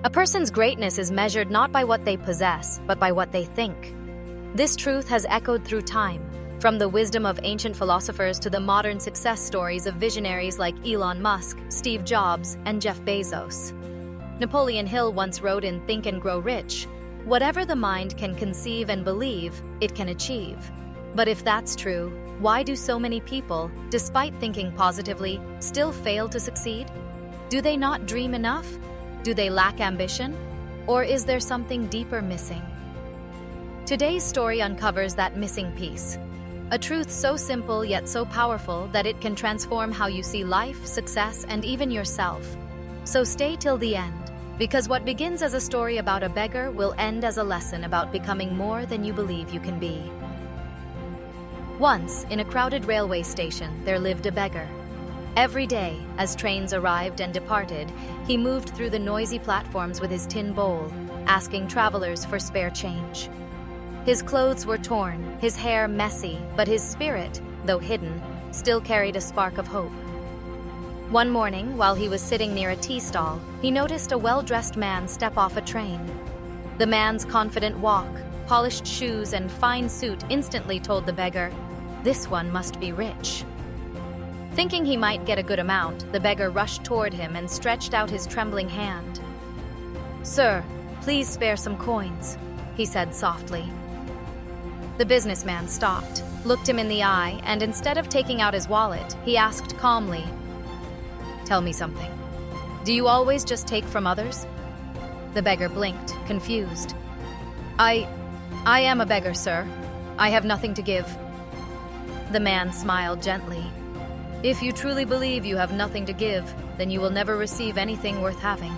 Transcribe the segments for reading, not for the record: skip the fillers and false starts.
A person's greatness is measured not by what they possess, but by what they think. This truth has echoed through time, from the wisdom of ancient philosophers to the modern success stories of visionaries like Elon Musk, Steve Jobs, and Jeff Bezos. Napoleon Hill once wrote in Think and Grow Rich, "Whatever the mind can conceive and believe, it can achieve." But if that's true, why do so many people, despite thinking positively, still fail to succeed? Do they not dream enough? Do they lack ambition? Or is there something deeper missing? Today's story uncovers that missing piece. A truth so simple yet so powerful that it can transform how you see life, success, and even yourself. So stay till the end, because what begins as a story about a beggar will end as a lesson about becoming more than you believe you can be. Once, in a crowded railway station, there lived a beggar. Every day, as trains arrived and departed, he moved through the noisy platforms with his tin bowl, asking travelers for spare change. His clothes were torn, his hair messy, but his spirit, though hidden, still carried a spark of hope. One morning, while he was sitting near a tea stall, he noticed a well-dressed man step off a train. The man's confident walk, polished shoes, and fine suit instantly told the beggar, "This one must be rich." Thinking he might get a good amount, the beggar rushed toward him and stretched out his trembling hand. "Sir, please spare some coins," he said softly. The businessman stopped, looked him in the eye, and instead of taking out his wallet, he asked calmly, "Tell me something. Do you always just take from others?" The beggar blinked, confused. I am a beggar, sir. I have nothing to give." The man smiled gently. "If you truly believe you have nothing to give, then you will never receive anything worth having."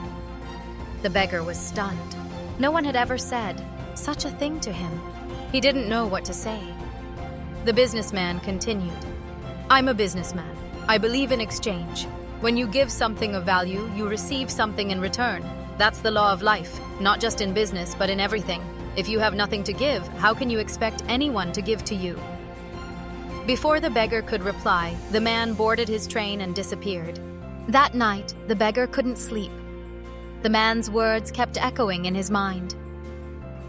The beggar was stunned. No one had ever said such a thing to him. He didn't know what to say. The businessman continued, "I'm a businessman. I believe in exchange. When you give something of value, you receive something in return. That's the law of life, not just in business, but in everything. If you have nothing to give, how can you expect anyone to give to you?" Before the beggar could reply, the man boarded his train and disappeared. That night, the beggar couldn't sleep. The man's words kept echoing in his mind.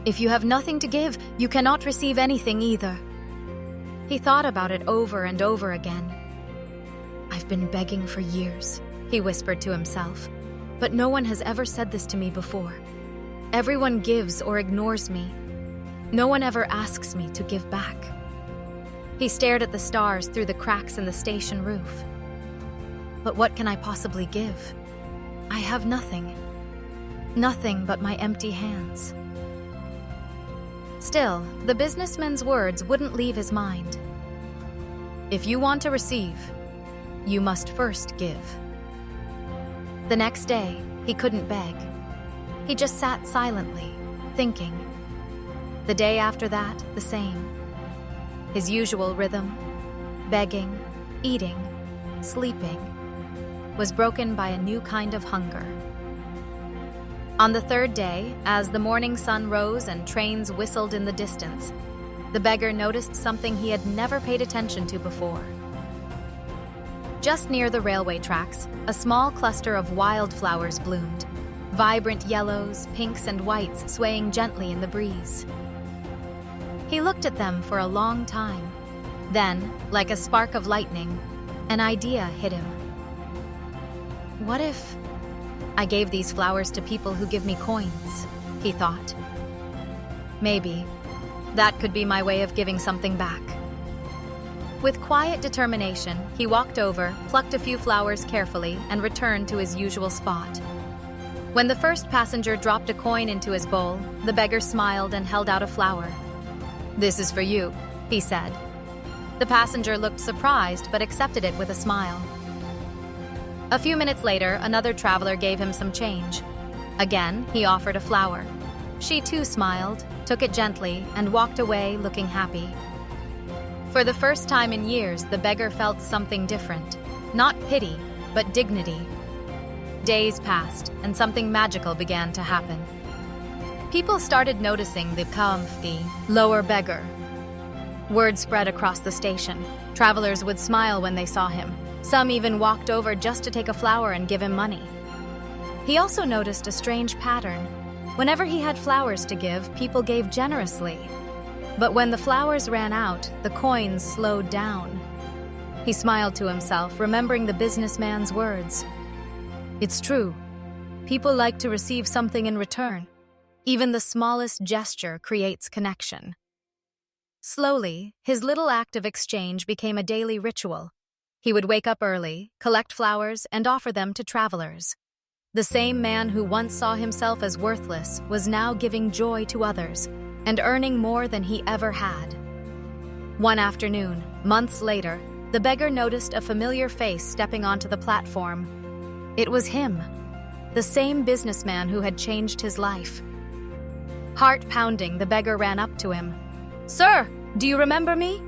"If you have nothing to give, you cannot receive anything either." He thought about it over and over again. "I've been begging for years," he whispered to himself, "but no one has ever said this to me before. Everyone gives or ignores me. No one ever asks me to give back." He stared at the stars through the cracks in the station roof. "But what can I possibly give? I have nothing. Nothing but my empty hands." Still, the businessman's words wouldn't leave his mind. "If you want to receive, you must first give." The next day, he couldn't beg. He just sat silently, thinking. The day after that, the same. His usual rhythm, begging, eating, sleeping, was broken by a new kind of hunger. On the third day, as the morning sun rose and trains whistled in the distance, the beggar noticed something he had never paid attention to before. Just near the railway tracks, a small cluster of wildflowers bloomed, vibrant yellows, pinks, and whites swaying gently in the breeze. He looked at them for a long time. Then, like a spark of lightning, an idea hit him. "What if I gave these flowers to people who give me coins?" he thought. "Maybe that could be my way of giving something back." With quiet determination, he walked over, plucked a few flowers carefully, and returned to his usual spot. When the first passenger dropped a coin into his bowl, the beggar smiled and held out a flower. "This is for you," he said. The passenger looked surprised but accepted it with a smile. A few minutes later, another traveler gave him some change. Again, he offered a flower. She too smiled, took it gently, and walked away looking happy. For the first time in years, the beggar felt something different. Not pity, but dignity. Days passed, and something magical began to happen. People started noticing the comfy, lower beggar. Word spread across the station. Travelers would smile when they saw him. Some even walked over just to take a flower and give him money. He also noticed a strange pattern. Whenever he had flowers to give, people gave generously. But when the flowers ran out, the coins slowed down. He smiled to himself, remembering the businessman's words. It's true. People like to receive something in return. Even the smallest gesture creates connection. Slowly, his little act of exchange became a daily ritual. He would wake up early, collect flowers, and offer them to travelers. The same man who once saw himself as worthless was now giving joy to others and earning more than he ever had. One afternoon, months later, the beggar noticed a familiar face stepping onto the platform. It was him, the same businessman who had changed his life. Heart pounding, the beggar ran up to him. "Sir, do you remember me?"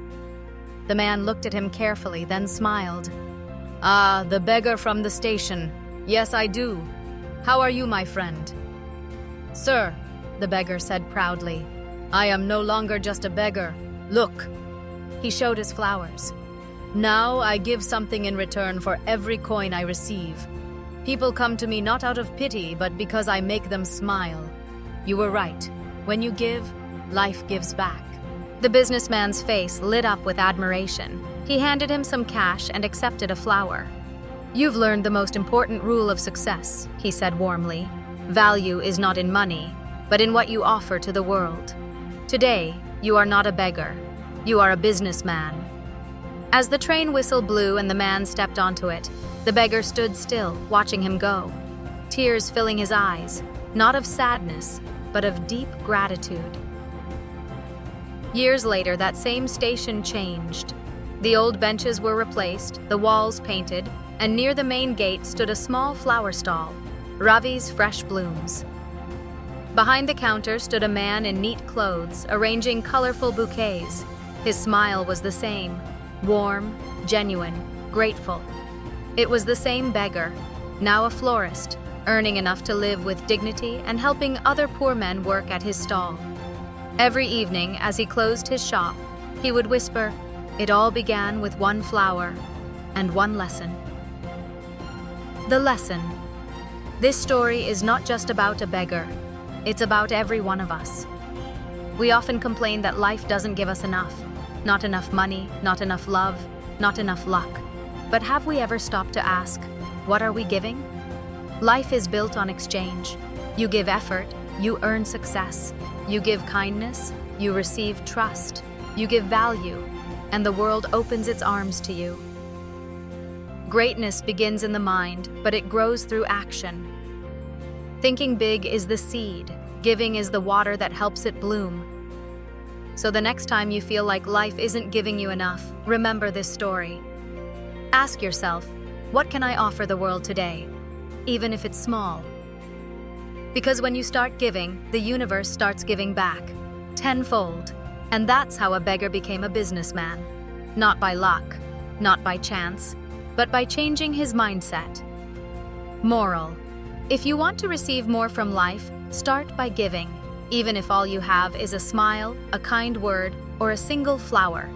The man looked at him carefully, then smiled. "Ah, the beggar from the station. Yes, I do. How are you, my friend?" "Sir," the beggar said proudly, "I am no longer just a beggar. Look." He showed his flowers. "Now I give something in return for every coin I receive. People come to me not out of pity, but because I make them smile. You were right. When you give, life gives back." The businessman's face lit up with admiration. He handed him some cash and accepted a flower. "You've learned the most important rule of success," he said warmly. "Value is not in money, but in what you offer to the world. Today, you are not a beggar. You are a businessman." As the train whistle blew and the man stepped onto it, the beggar stood still, watching him go, tears filling his eyes, not of sadness, but of deep gratitude. Years later, that same station changed. The old benches were replaced, the walls painted, and near the main gate stood a small flower stall, Ravi's Fresh Blooms. Behind the counter stood a man in neat clothes, arranging colorful bouquets. His smile was the same, warm, genuine, grateful. It was the same beggar, now a florist, earning enough to live with dignity and helping other poor men work at his stall. Every evening, as he closed his shop, he would whisper, "It all began with one flower and one lesson." The lesson. This story is not just about a beggar. It's about every one of us. We often complain that life doesn't give us enough. Not enough money, not enough love, not enough luck. But have we ever stopped to ask, what are we giving? Life is built on exchange. You give effort, you earn success. You give kindness, you receive trust. You give value, and the world opens its arms to you. Greatness begins in the mind, but it grows through action. Thinking big is the seed. Giving is the water that helps it bloom. So the next time you feel like life isn't giving you enough, remember this story. Ask yourself, what can I offer the world today, even if it's small? Because when you start giving, the universe starts giving back, tenfold. And that's how a beggar became a businessman. Not by luck, not by chance, but by changing his mindset. Moral: if you want to receive more from life, start by giving, even if all you have is a smile, a kind word, or a single flower.